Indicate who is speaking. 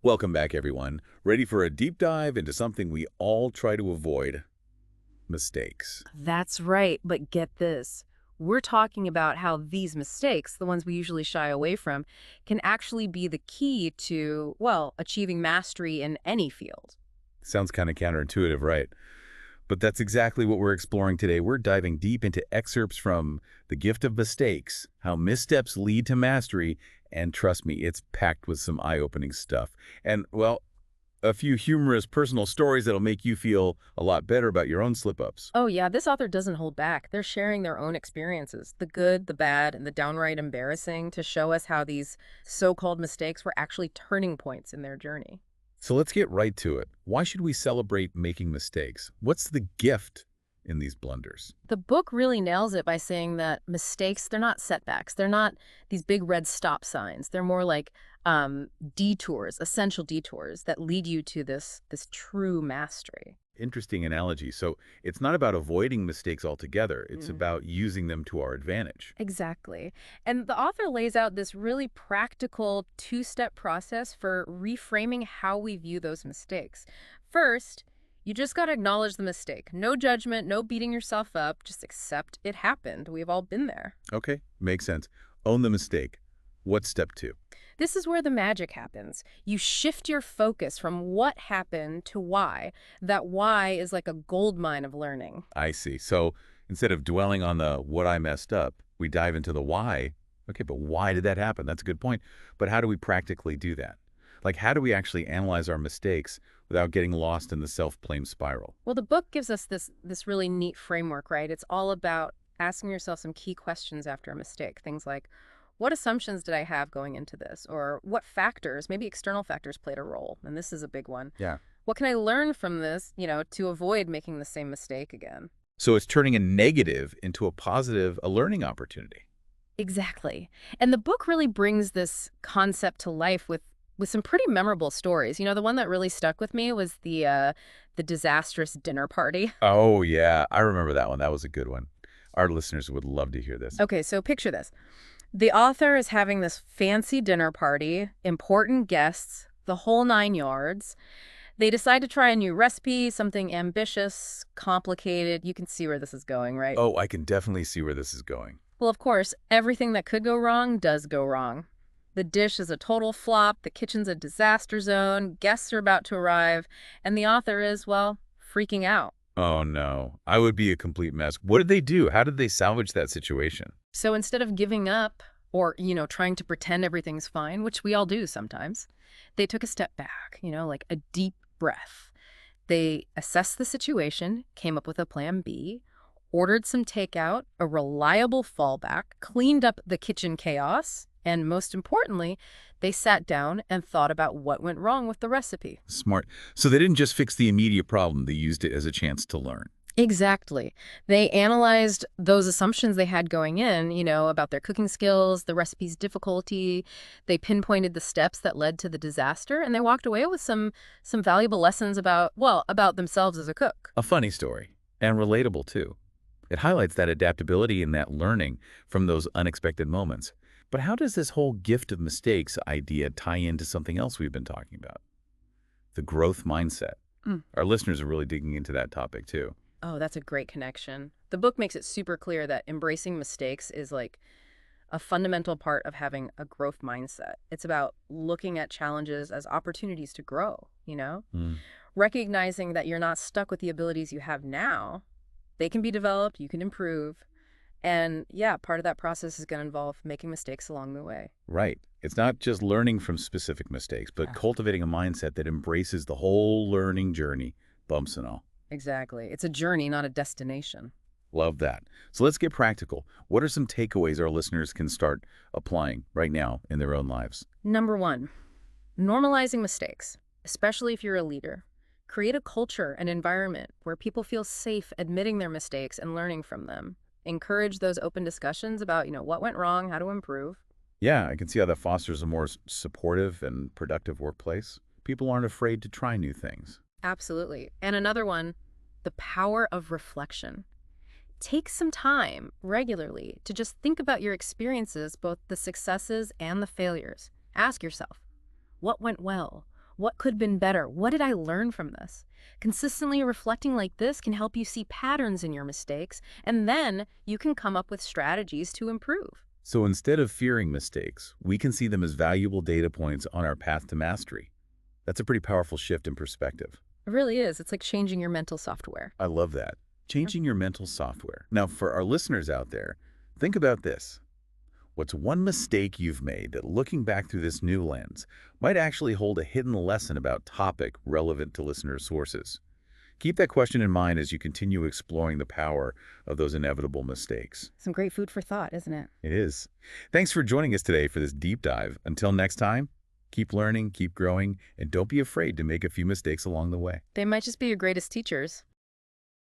Speaker 1: Welcome back, everyone. Ready for a deep dive into something we all try to avoid, mistakes.
Speaker 2: That's right, but get this. We're talking about how these mistakes, the ones we usually shy away from, can actually be the key to, well, achieving mastery in any field.
Speaker 1: Sounds kind of counterintuitive, right? But that's exactly what we're exploring today. We're diving deep into excerpts from The Gift of Mistakes, How Missteps Lead to Mastery, and trust me, it's packed with some eye-opening stuff. And, well, a few humorous personal stories that'll make you feel a lot better about your own slip-ups.
Speaker 2: Oh, yeah, this author doesn't hold back. They're sharing their own experiences, the good, the bad, and the downright embarrassing, to show us how these so-called mistakes were actually turning points in their journey.
Speaker 1: So let's get right to it. Why should we celebrate making mistakes? What's the gift in these blunders?
Speaker 2: The book really nails it by saying that mistakes, they're not setbacks. They're not these big red stop signs. They're more like detours, essential detours that lead you to this true mastery.
Speaker 1: Interesting analogy. So it's not about avoiding mistakes altogether. It's
Speaker 2: Mm,
Speaker 1: about using them to our advantage.
Speaker 2: exactly. And the author lays out this really practical two-step process for reframing how we view those mistakes. First, you just got to acknowledge the mistake. No judgment, no beating yourself up. Just accept it happened. We've all been there.
Speaker 1: Okay, makes sense. Own the mistake. What's step two?
Speaker 2: This is where the magic happens. You shift your focus from what happened to why. That why is like a gold mine of learning.
Speaker 1: I see. So instead of dwelling on the what I messed up, we dive into the why. Okay, but why did that happen? That's a good point. But how do we practically do that? Like, how do we actually analyze our mistakes without getting lost in the self-blame spiral?
Speaker 2: Well, the book gives us this really neat framework, right? It's all about asking yourself some key questions after a mistake. Things like, what assumptions did I have going into this? Or what factors, maybe external factors, played a role? And this is a big one.
Speaker 1: Yeah.
Speaker 2: What can I learn from this, to avoid making the same mistake again?
Speaker 1: So it's turning a negative into a positive, a learning opportunity.
Speaker 2: Exactly. And the book really brings this concept to life with some pretty memorable stories. The one that really stuck with me was the disastrous dinner party.
Speaker 1: Oh, yeah. I remember that one. That was a good one. Our listeners would love to hear this.
Speaker 2: Okay, so picture this. The author is having this fancy dinner party, important guests, the whole nine yards. They decide to try a new recipe, something ambitious, complicated. You can see where this is going, right?
Speaker 1: Oh, I can definitely see where this is going.
Speaker 2: Well, of course, everything that could go wrong does go wrong. The dish is a total flop, the kitchen's a disaster zone, guests are about to arrive, and the author is, well, freaking out.
Speaker 1: Oh, no. I would be a complete mess. What did they do? How did they salvage that situation?
Speaker 2: So instead of giving up or, trying to pretend everything's fine, which we all do sometimes, they took a step back, like a deep breath. They assessed the situation, came up with a plan B, ordered some takeout, a reliable fallback, cleaned up the kitchen chaos, and most importantly, they sat down and thought about what went wrong with the recipe.
Speaker 1: Smart. So they didn't just fix the immediate problem. They used it as a chance to learn.
Speaker 2: Exactly. They analyzed those assumptions they had going in, about their cooking skills, the recipe's difficulty. They pinpointed the steps that led to the disaster, and they walked away with some valuable lessons about, well, about themselves as a cook.
Speaker 1: A funny story. And relatable, too. It highlights that adaptability and that learning from those unexpected moments. But how does this whole gift of mistakes idea tie into something else we've been talking about? The growth mindset.
Speaker 2: Mm.
Speaker 1: Our listeners are really digging into that topic, too.
Speaker 2: Oh, that's a great connection. The book makes it super clear that embracing mistakes is like a fundamental part of having a growth mindset. It's about looking at challenges as opportunities to grow.
Speaker 1: Mm.
Speaker 2: Recognizing that you're not stuck with the abilities you have now. They can be developed, you can improve. And yeah, part of that process is going to involve making mistakes along the way.
Speaker 1: Right. It's not just learning from specific mistakes, but
Speaker 2: Yeah.
Speaker 1: cultivating a mindset that embraces the whole learning journey, bumps and all.
Speaker 2: Exactly. It's a journey, not a destination.
Speaker 1: Love that. So let's get practical. What are some takeaways our listeners can start applying right now in their own lives?
Speaker 2: Number one, normalizing mistakes, especially if you're a leader. Create a culture and environment where people feel safe admitting their mistakes and learning from them. Encourage those open discussions about, what went wrong, how to improve.
Speaker 1: Yeah, I can see how that fosters a more supportive and productive workplace. People aren't afraid to try new things.
Speaker 2: Absolutely. And another one, the power of reflection. Take some time regularly to just think about your experiences, both the successes and the failures. Ask yourself, what went well? What could have been better? What did I learn from this? Consistently reflecting like this can help you see patterns in your mistakes, and then you can come up with strategies to improve.
Speaker 1: So instead of fearing mistakes, we can see them as valuable data points on our path to mastery. That's a pretty powerful shift in perspective.
Speaker 2: It really is. It's like changing your mental software.
Speaker 1: I love that. Changing your mental software. Now, for our listeners out there, think about this. What's one mistake you've made that, looking back through this new lens, might actually hold a hidden lesson about topic relevant to listeners' sources? Keep that question in mind as you continue exploring the power of those inevitable mistakes.
Speaker 2: Some great food for thought, isn't it?
Speaker 1: It is. Thanks for joining us today for this deep dive. Until next time, keep learning, keep growing, and don't be afraid to make a few mistakes along the way.
Speaker 2: They might just be your greatest teachers.